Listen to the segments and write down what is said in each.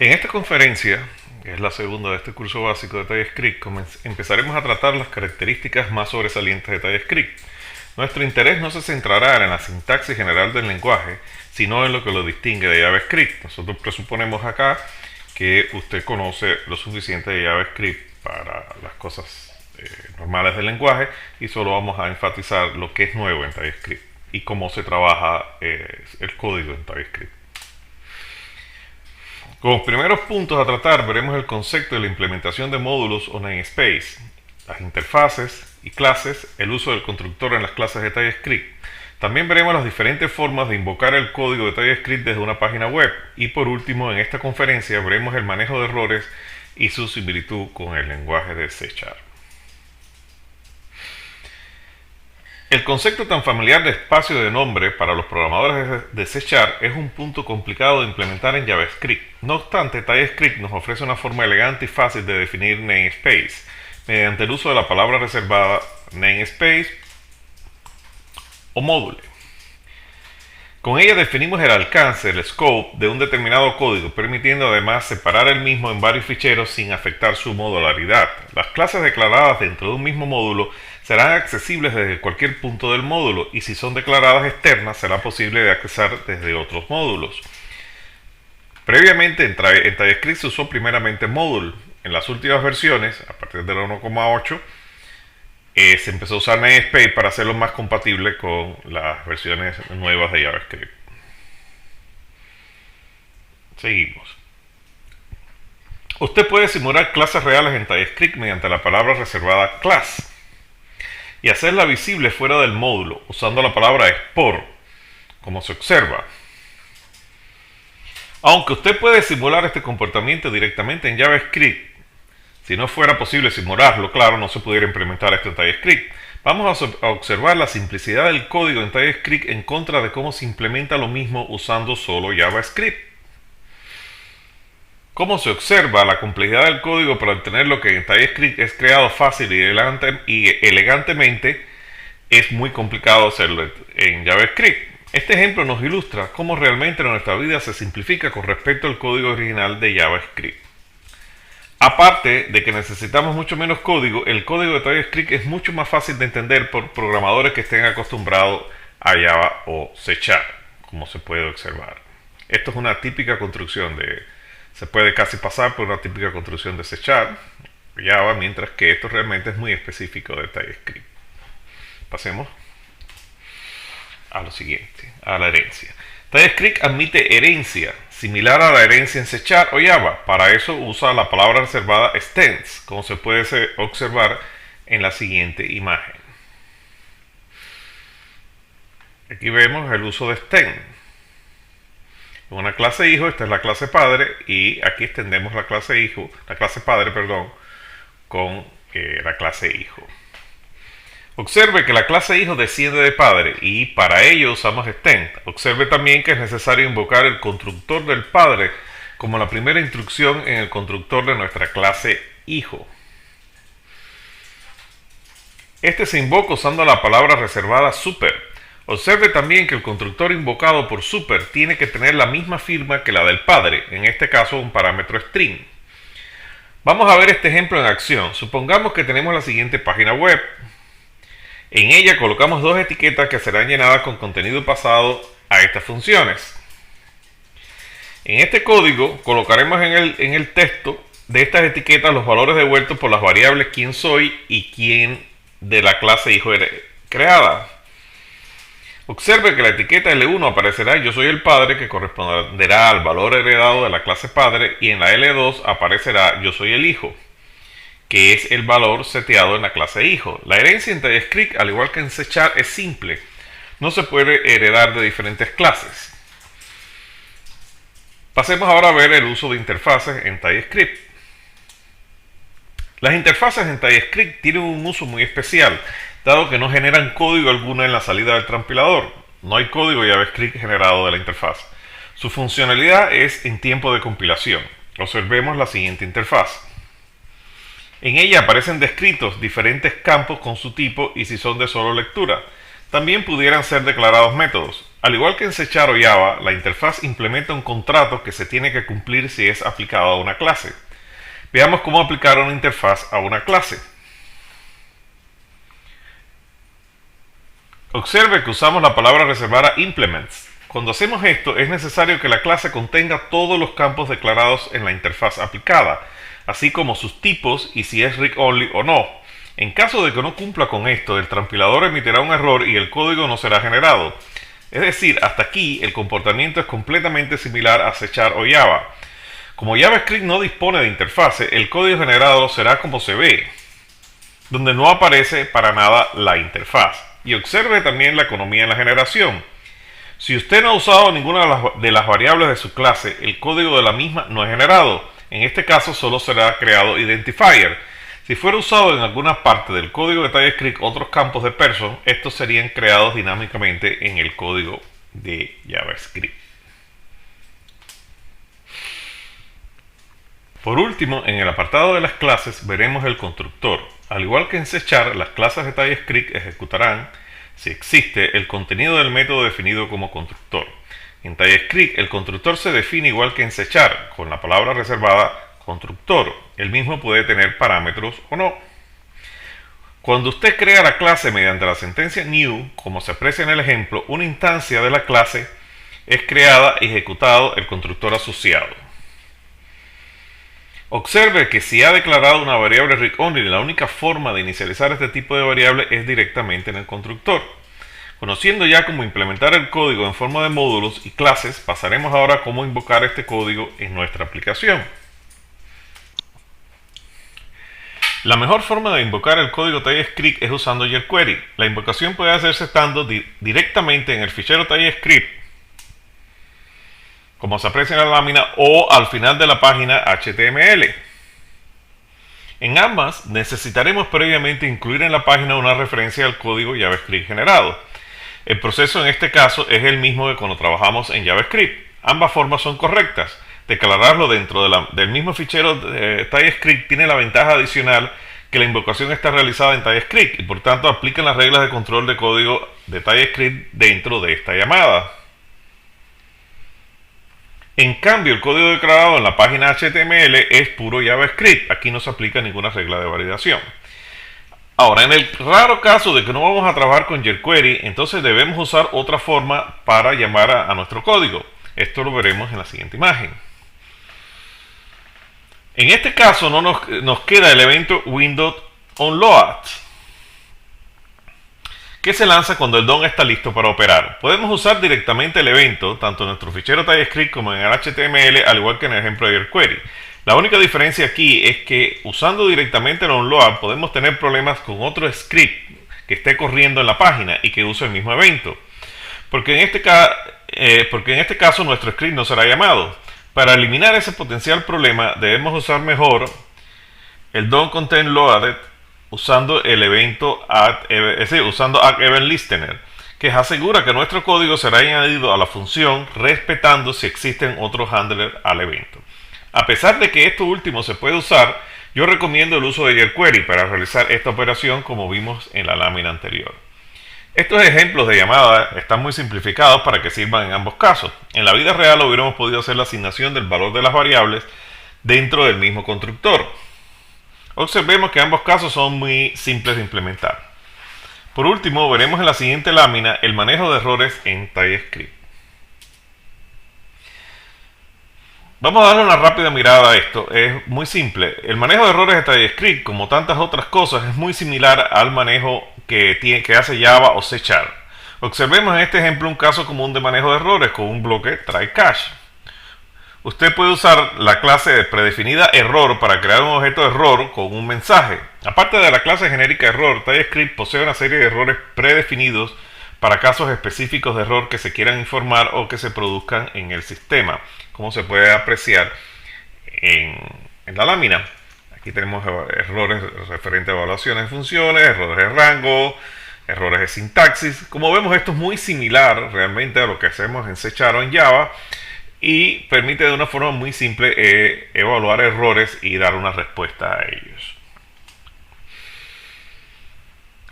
En esta conferencia, que es la segunda de este curso básico de TypeScript, empezaremos a tratar las características más sobresalientes de TypeScript. Nuestro interés no se centrará en la sintaxis general del lenguaje, sino en lo que lo distingue de JavaScript. Nosotros presuponemos acá que usted conoce lo suficiente de JavaScript para las cosas normales del lenguaje y solo vamos a enfatizar lo que es nuevo en TypeScript y cómo se trabaja el código en TypeScript. Como primeros puntos a tratar veremos el concepto de la implementación de módulos o namespace, las interfaces y clases, el uso del constructor en las clases de TypeScript. También veremos las diferentes formas de invocar el código de TypeScript desde una página web. Y por último, en esta conferencia veremos el manejo de errores y su similitud con el lenguaje de C#. El concepto tan familiar de espacio de nombre para los programadores de C# es un punto complicado de implementar en JavaScript. No obstante, TypeScript nos ofrece una forma elegante y fácil de definir namespace mediante el uso de la palabra reservada namespace o módulo. Con ella definimos el alcance, el scope de un determinado código, permitiendo además separar el mismo en varios ficheros sin afectar su modularidad. Las clases declaradas dentro de un mismo módulo serán accesibles desde cualquier punto del módulo y si son declaradas externas será posible de accesar desde otros módulos. Previamente en TypeScript se usó primeramente módulo. En las últimas versiones, a partir de la 1.8, se empezó a usar namespace para hacerlo más compatible con las versiones nuevas de JavaScript. Seguimos. Usted puede simular clases reales en TypeScript mediante la palabra reservada class y hacerla visible fuera del módulo usando la palabra export, como se observa. Aunque usted puede simular este comportamiento directamente en JavaScript, si no fuera posible simularlo, claro, no se pudiera implementar esto en TypeScript. Vamos a observar la simplicidad del código en TypeScript en contra de cómo se implementa lo mismo usando solo JavaScript. Cómo se observa la complejidad del código para obtener lo que en TypeScript es creado fácil y elegantemente, es muy complicado hacerlo en JavaScript. Este ejemplo nos ilustra cómo realmente nuestra vida se simplifica con respecto al código original de JavaScript. Aparte de que necesitamos mucho menos código, el código de TypeScript es mucho más fácil de entender por programadores que estén acostumbrados a Java o C#, como se puede observar. Esto es una típica construcción se puede casi pasar por una típica construcción de C#, Java, mientras que esto realmente es muy específico de TypeScript. Pasemos a lo siguiente, a la herencia. TypeScript admite herencia, similar a la herencia en C# o Java. Para eso usa la palabra reservada extends, como se puede observar en la siguiente imagen. Aquí vemos el uso de extend. Una clase hijo, esta es la clase padre, y aquí extendemos la clase hijo, la clase padre, perdón, con la clase hijo. Observe que la clase hijo desciende de padre y para ello usamos extend. Observe también que es necesario invocar el constructor del padre como la primera instrucción en el constructor de nuestra clase hijo. Este se invoca usando la palabra reservada super. Observe también que el constructor invocado por super tiene que tener la misma firma que la del padre, en este caso un parámetro string. Vamos a ver este ejemplo en acción. Supongamos que tenemos la siguiente página web. En ella colocamos dos etiquetas que serán llenadas con contenido pasado a estas funciones. En este código colocaremos en el texto de estas etiquetas los valores devueltos por las variables quién soy y quién de la clase hijo creada. Observe que la etiqueta L1 aparecerá yo soy el padre, que corresponderá al valor heredado de la clase padre, y en la L2 aparecerá yo soy el hijo, que es el valor seteado en la clase hijo. La herencia en TypeScript, al igual que en C# es simple. No se puede heredar de diferentes clases. Pasemos ahora a ver el uso de interfaces en TypeScript. Las interfaces en TypeScript tienen un uso muy especial, dado que no generan código alguno en la salida del transpilador. No hay código JavaScript generado de la interfaz. Su funcionalidad es en tiempo de compilación. Observemos la siguiente interfaz. En ella aparecen descritos diferentes campos con su tipo y si son de solo lectura. También pudieran ser declarados métodos. Al igual que en C# o Java, la interfaz implementa un contrato que se tiene que cumplir si es aplicado a una clase. Veamos cómo aplicar una interfaz a una clase. Observe que usamos la palabra reservada implements. Cuando hacemos esto, es necesario que la clase contenga todos los campos declarados en la interfaz aplicada, así como sus tipos y si es read-only o no. En caso de que no cumpla con esto, el transpilador emitirá un error y el código no será generado. Es decir, hasta aquí el comportamiento es completamente similar a C# o Java. Como JavaScript no dispone de interfase, el código generado será como se ve, donde no aparece para nada la interfaz. Y observe también la economía en la generación. Si usted no ha usado ninguna de las variables de su clase, el código de la misma no es generado. En este caso solo será creado identifier. Si fuera usado en alguna parte del código de TypeScript otros campos de person, estos serían creados dinámicamente en el código de JavaScript. Por último, en el apartado de las clases veremos el constructor. Al igual que en C#, las clases de TypeScript ejecutarán, si existe, el contenido del método definido como constructor. En TypeScript, el constructor se define igual que en C#, con la palabra reservada constructor. El mismo puede tener parámetros o no. Cuando usted crea la clase mediante la sentencia new, como se aprecia en el ejemplo, una instancia de la clase es creada y ejecutado el constructor asociado. Observe que si ha declarado una variable read-only, la única forma de inicializar este tipo de variable es directamente en el constructor. Conociendo ya cómo implementar el código en forma de módulos y clases, pasaremos ahora a cómo invocar este código en nuestra aplicación. La mejor forma de invocar el código TypeScript es usando jQuery. La invocación puede hacerse estando directamente en el fichero TypeScript, como se aprecia en la lámina, o al final de la página HTML. En ambas necesitaremos previamente incluir en la página una referencia al código JavaScript generado. El proceso en este caso es el mismo que cuando trabajamos en JavaScript. Ambas formas son correctas. Declararlo dentro del mismo fichero de TypeScript tiene la ventaja adicional que la invocación está realizada en TypeScript y por tanto aplican las reglas de control de código de TypeScript dentro de esta llamada. En cambio, el código declarado en la página HTML es puro JavaScript. Aquí no se aplica ninguna regla de validación. Ahora, en el raro caso de que no vamos a trabajar con jQuery, entonces debemos usar otra forma para llamar a nuestro código. Esto lo veremos en la siguiente imagen. En este caso no nos queda el evento window_onload, que se lanza cuando el DOM está listo para operar. Podemos usar directamente el evento, tanto en nuestro fichero TypeScript como en el HTML, al igual que en el ejemplo de jQuery. La única diferencia aquí es que usando directamente el onload podemos tener problemas con otro script que esté corriendo en la página y que use el mismo evento. Porque en este caso nuestro script no será llamado. Para eliminar ese potencial problema debemos usar mejor el DOM_content_loaded usando el evento usando addEventListener, que asegura que nuestro código será añadido a la función respetando si existen otros handlers al evento. A pesar de que esto último se puede usar, yo recomiendo el uso de jQuery para realizar esta operación como vimos en la lámina anterior. Estos ejemplos de llamada están muy simplificados para que sirvan en ambos casos. En la vida real hubiéramos podido hacer la asignación del valor de las variables dentro del mismo constructor. Observemos que ambos casos son muy simples de implementar. Por último, veremos en la siguiente lámina el manejo de errores en TypeScript. Vamos a darle una rápida mirada a esto. Es muy simple. El manejo de errores de TypeScript, como tantas otras cosas, es muy similar al manejo que hace Java o C#. Observemos en este ejemplo un caso común de manejo de errores con un bloque try_catch. Usted puede usar la clase predefinida error para crear un objeto de error con un mensaje. Aparte de la clase genérica error, TypeScript posee una serie de errores predefinidos para casos específicos de error que se quieran informar o que se produzcan en el sistema, como se puede apreciar en la lámina. Aquí tenemos errores referentes a evaluaciones de funciones, errores de rango, errores de sintaxis. Como vemos, esto es muy similar realmente a lo que hacemos en C# o en Java y permite de una forma muy simple evaluar errores y dar una respuesta a ellos.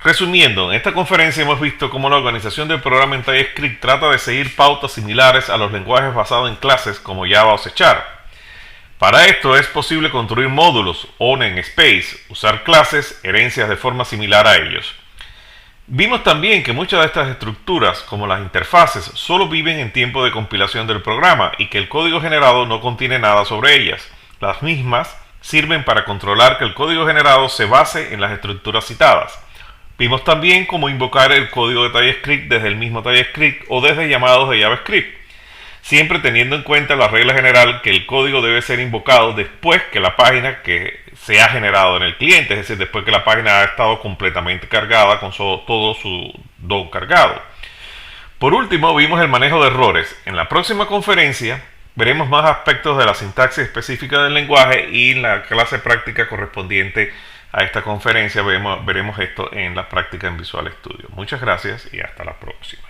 Resumiendo, en esta conferencia hemos visto cómo la organización del programa en TypeScript trata de seguir pautas similares a los lenguajes basados en clases como Java o C#. Para esto es posible construir módulos o namespace, usar clases, herencias de forma similar a ellos. Vimos también que muchas de estas estructuras, como las interfaces, solo viven en tiempo de compilación del programa y que el código generado no contiene nada sobre ellas. Las mismas sirven para controlar que el código generado se base en las estructuras citadas. Vimos también cómo invocar el código de TypeScript desde el mismo TypeScript o desde llamados de JavaScript, siempre teniendo en cuenta la regla general que el código debe ser invocado después que la página que se ha generado en el cliente, es decir, después que la página ha estado completamente cargada con todo su DOM cargado. Por último, vimos el manejo de errores. En la próxima conferencia veremos más aspectos de la sintaxis específica del lenguaje y en la clase práctica correspondiente a esta conferencia veremos esto en la práctica en Visual Studio. Muchas gracias y hasta la próxima.